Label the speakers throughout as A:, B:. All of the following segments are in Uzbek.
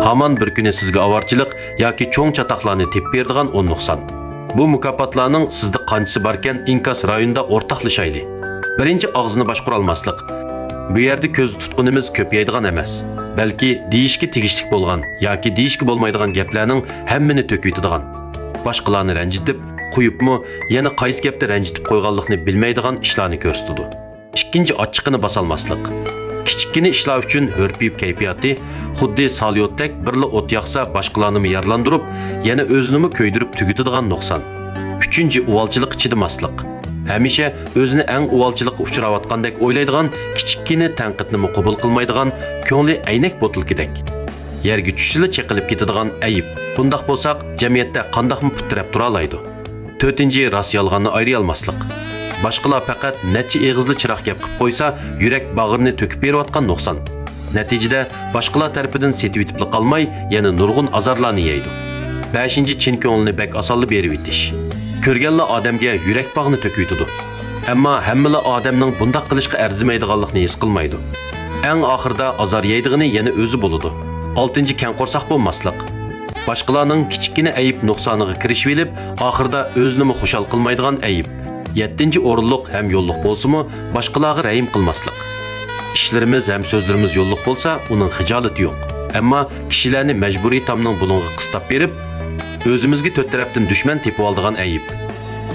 A: Haman bir kuni sizga avarchilik yoki cho'ng chatoqlarni tepib beradigan 10 nuqson. Bu mukofotlarning sizda qanchasi barkan inkas rayonida o'rtoqlashayli. Birinchi og'zini boshqara olmaslik. Bu yerda ko'z tutqunimiz ko'payadigan emas, balki deyishga tegishli bo'lgan yoki deyishga bo'lmaydigan gaplarning hammani to'kiydigan. Boshqalarni ranjitib, qo'yibmi, yana qaysi gapni ranjitib qo'yganlikni bilmaydigan ishlarni ko'rsatadi. Ikkinchi ochiqini bosolmaslik. Kichikgina ishlar uchun hurpib kayfiyati xuddi salyotdek birla o't yoqsa boshqalarni yarlandirib, yana o'zini ko'ydirib tugitadigan nuqson. Uchinchi uvalchilik chidamaslik. Hamisha o'zini eng uvalchilikqa uchrayotgandek o'ylaydigan, kichikkina tanqidni qabul qilmaydigan, ko'ngli aynak botilkidek. Yerga tushishla cheqilib ketadigan ayib. Bundaq bo'lsaq, jamiyatda qandaqmi putirab tura oladi. To'rtinchi ras yolg'onni ayriy olmaslik. Boshqalar faqat necha eg'izli chiroq gap qilib qo'ysa, yurak bag'rini to'kib berayotgan nuqson. Natijada boshqalar tarafidan setib yetib qolmay, yana nurg'un azorlarni yeydi. 5. Chin ko'ngilni bek osonli berib etish. Ko'rganlar odamga yurak bag'ini to'kuydi. Ammo hammalar odamning bundoq qilishga arzimaydiganligini his qilmaydi. Eng oxirida azor yeydigini yana o'zi bo'ladi. 6. Kang qo'rsoq bo'lmaslik. Boshqalarning kichikgina ayib nuqsoniga kirishib olib, oxirida o'zini xushal qilmaydigan ayib. 7. O'rinliq ham yo'lliq bo'lsa-mu, boshqalarga rahim qilmaslik. İşlerimiz hem sözlerimiz yo'lliq bo'lsa, uning xijalati yo'q. Ammo kishilarni majburiy tomning bulunga qistab berib, o'zimizga to'rt tarafdan dushman tepib oldigan ayib.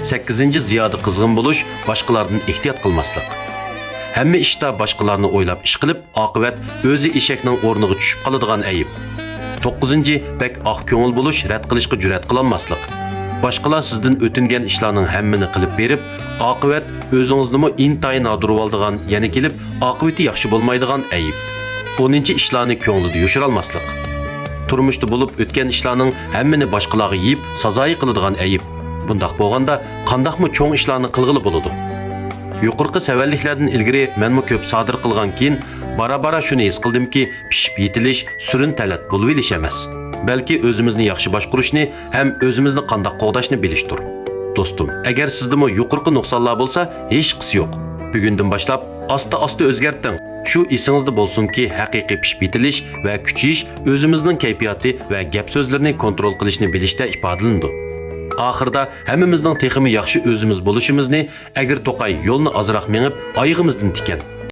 A: 8. Ziyoda qizg'in bo'lish, boshqalardan ehtiyot qilmaslik. Hamma ishda boshqalarni o'ylab ish qilib, oqibat o'zi eshakning o'rniga tushib qoladigan ayib. 9. Bek oq ko'ngil bo'lish, rad qilishga jur'at qilolmaslik. Boshqalar sizdan o'tingan ishlarning hammini qilib berib, oqibat o'zingizni intayin nodurib oldigan, yana kelib oqibati yaxshi bo'lmaydigan ayib. 10. Ishlarni ko'nglida yoshira olmaslik. Turmushda bo'lib o'tgan ishlarning hammini boshqalarga yeyib, sazoyi qiladigan ayib. Bundaq bo'lganda, qandaqmi cho'ng ishlarni qilg'ili bo'ladi. Yuqorqi savalliklardan ilgari menmi ko'p sodir qilgan keyin bara-bara shuni his qildimki, pishib yetilish, surin talat bo'lib elish emas. Balki o'zimizni yaxshi boshqarishni ham o'zimizni qandoq qo'g'dashni bilishdir. Do'stim, agar sizdami yuqorqi nuqsonlar bo'lsa, hech qisi yo'q. Bugundan boshlab asta-asta o'zgarting. Shu esingizda bo'lsinki, haqiqiy pishib yetilish va kuchiyish o'zimizning kayfiyati va gap so'zlarini kontrol qilishni bilishda ifodalandi. Oxirida hammamizning texmi yaxshi o'zimiz bo'lishimizni, agar to'qay yo'lni azroq mengib, oyog'imizdan tikan.